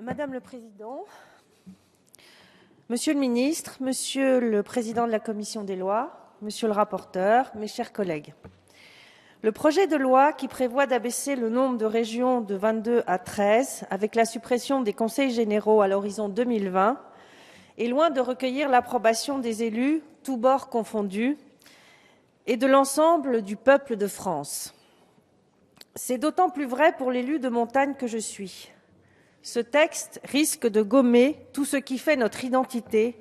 Madame le Président, Monsieur le Ministre, Monsieur le Président de la Commission des lois, Monsieur le rapporteur, mes chers collègues. Le projet de loi qui prévoit d'abaisser le nombre de régions de 22 à 13 avec la suppression des conseils généraux à l'horizon 2020 est loin de recueillir l'approbation des élus, tous bords confondus, et de l'ensemble du peuple de France. C'est d'autant plus vrai pour l'élu de montagne que je suis. Ce texte risque de gommer tout ce qui fait notre identité,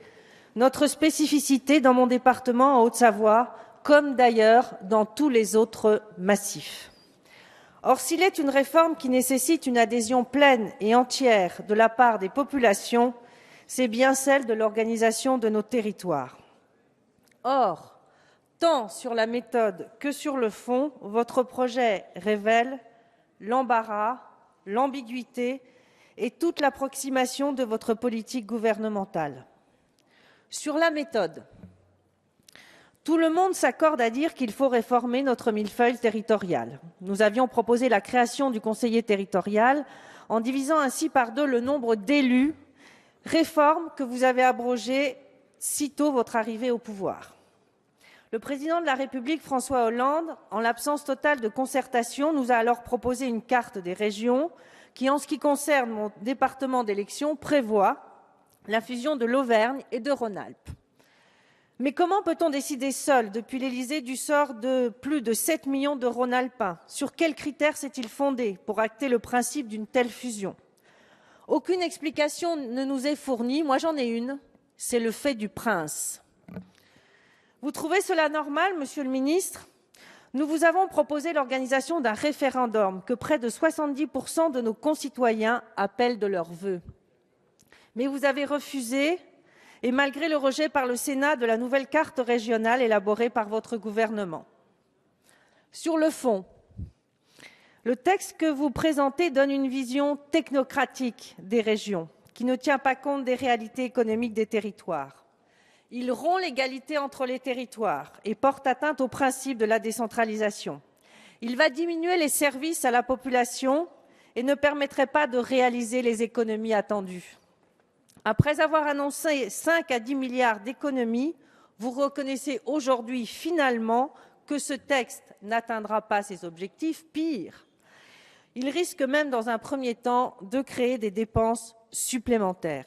notre spécificité dans mon département en Haute-Savoie, comme d'ailleurs dans tous les autres massifs. Or, s'il est une réforme qui nécessite une adhésion pleine et entière de la part des populations, c'est bien celle de l'organisation de nos territoires. Or, tant sur la méthode que sur le fond, votre projet révèle l'embarras, l'ambiguïté et toute l'approximation de votre politique gouvernementale. Sur la méthode, tout le monde s'accorde à dire qu'il faut réformer notre millefeuille territorial. Nous avions proposé la création du conseiller territorial en divisant ainsi par 2 le nombre d'élus, réforme que vous avez abrogée sitôt votre arrivée au pouvoir. Le président de la République, François Hollande, en l'absence totale de concertation, nous a alors proposé une carte des régions qui, en ce qui concerne mon département d'élection, prévoit la fusion de l'Auvergne et de Rhône-Alpes. Mais comment peut-on décider seul, depuis l'Élysée, du sort de plus de 7 millions de Rhône-Alpins? Sur quels critères s'est-il fondé pour acter le principe d'une telle fusion? Aucune explication ne nous est fournie. Moi, j'en ai une. C'est le fait du prince. Vous trouvez cela normal, Monsieur le Ministre? Nous vous avons proposé l'organisation d'un référendum que près de 70% de nos concitoyens appellent de leurs vœux. Mais vous avez refusé, et malgré le rejet par le Sénat de la nouvelle carte régionale élaborée par votre gouvernement. Sur le fond, le texte que vous présentez donne une vision technocratique des régions, qui ne tient pas compte des réalités économiques des territoires. Il rompt l'égalité entre les territoires et porte atteinte au principe de la décentralisation. Il va diminuer les services à la population et ne permettrait pas de réaliser les économies attendues. Après avoir annoncé 5 à 10 milliards d'économies, vous reconnaissez aujourd'hui finalement que ce texte n'atteindra pas ses objectifs. Pire, il risque même dans un premier temps de créer des dépenses supplémentaires.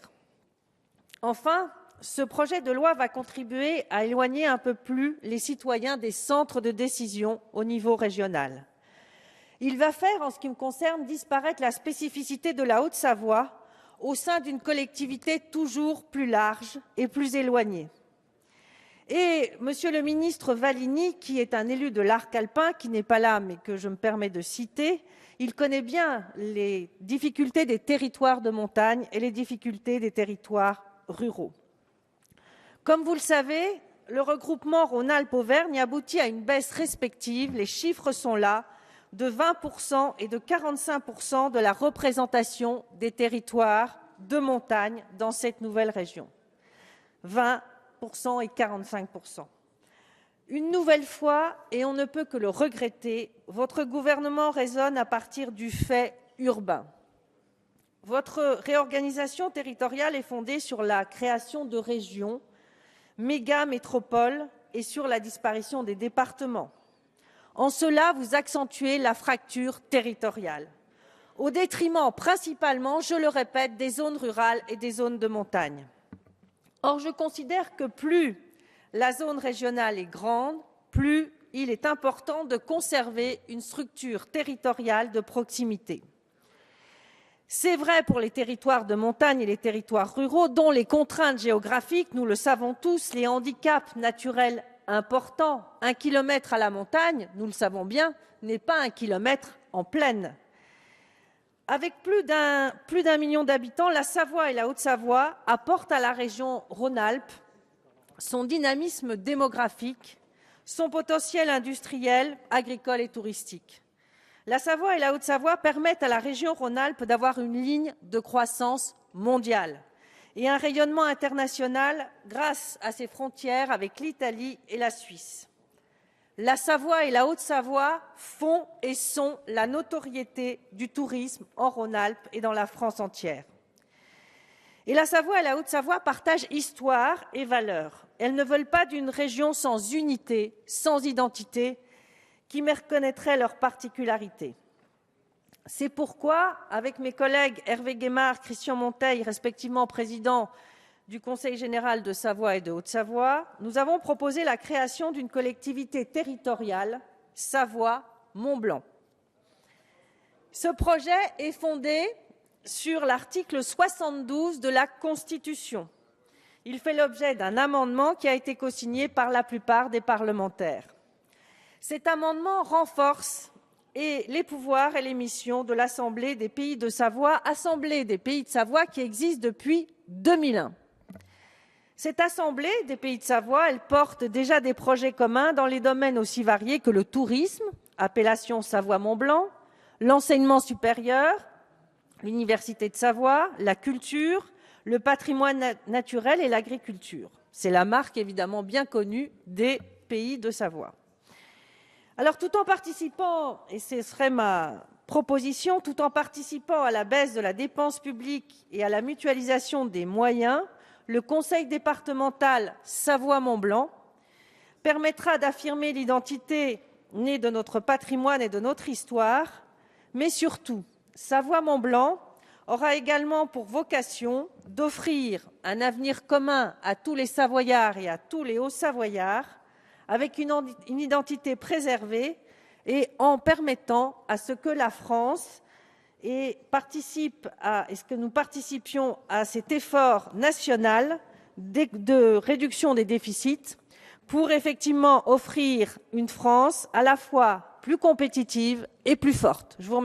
Enfin, ce projet de loi va contribuer à éloigner un peu plus les citoyens des centres de décision au niveau régional. Il va faire, en ce qui me concerne, disparaître la spécificité de la Haute-Savoie au sein d'une collectivité toujours plus large et plus éloignée. Et Monsieur le ministre Valigny, qui est un élu de l'arc alpin, qui n'est pas là mais que je me permets de citer, il connaît bien les difficultés des territoires de montagne et les difficultés des territoires ruraux. Comme vous le savez, le regroupement Rhône-Alpes-Auvergne aboutit à une baisse respective, les chiffres sont là, de 20% et de 45% de la représentation des territoires de montagne dans cette nouvelle région. 20% et 45%. Une nouvelle fois, et on ne peut que le regretter, votre gouvernement raisonne à partir du fait urbain. Votre réorganisation territoriale est fondée sur la création de régions, méga-métropoles et sur la disparition des départements. En cela, vous accentuez la fracture territoriale, au détriment principalement, je le répète, des zones rurales et des zones de montagne. Or, je considère que plus la zone régionale est grande, plus il est important de conserver une structure territoriale de proximité. C'est vrai pour les territoires de montagne et les territoires ruraux, dont les contraintes géographiques, nous le savons tous, les handicaps naturels importants. 1 kilomètre à la montagne, nous le savons bien, n'est pas 1 kilomètre en plaine. Avec plus d'un million d'habitants, la Savoie et la Haute-Savoie apportent à la région Rhône-Alpes son dynamisme démographique, son potentiel industriel, agricole et touristique. La Savoie et la Haute-Savoie permettent à la région Rhône-Alpes d'avoir une ligne de croissance mondiale et un rayonnement international grâce à ses frontières avec l'Italie et la Suisse. La Savoie et la Haute-Savoie font et sont la notoriété du tourisme en Rhône-Alpes et dans la France entière. Et la Savoie et la Haute-Savoie partagent histoire et valeurs. Elles ne veulent pas d'une région sans unité, sans identité, qui méconnaîtrait leurs particularités. C'est pourquoi, avec mes collègues Hervé Guémard, Christian Monteil, respectivement présidents du Conseil général de Savoie et de Haute-Savoie, nous avons proposé la création d'une collectivité territoriale, Savoie-Mont-Blanc. Ce projet est fondé sur l'article 72 de la Constitution. Il fait l'objet d'un amendement qui a été cosigné par la plupart des parlementaires. Cet amendement renforce les pouvoirs et les missions de l'Assemblée des Pays de Savoie, Assemblée des Pays de Savoie qui existe depuis 2001. Cette Assemblée des Pays de Savoie, elle porte déjà des projets communs dans les domaines aussi variés que le tourisme, appellation Savoie-Mont-Blanc, l'enseignement supérieur, l'Université de Savoie, la culture, le patrimoine naturel et l'agriculture. C'est la marque évidemment bien connue des Pays de Savoie. Alors tout en participant, et ce serait ma proposition, tout en participant à la baisse de la dépense publique et à la mutualisation des moyens, le Conseil départemental Savoie-Mont-Blanc permettra d'affirmer l'identité née de notre patrimoine et de notre histoire, mais surtout, Savoie-Mont-Blanc aura également pour vocation d'offrir un avenir commun à tous les Savoyards et à tous les Hauts-Savoyards, avec une identité préservée et en permettant à ce que la France que nous participions à cet effort national de réduction des déficits pour effectivement offrir une France à la fois plus compétitive et plus forte. Je vous remercie.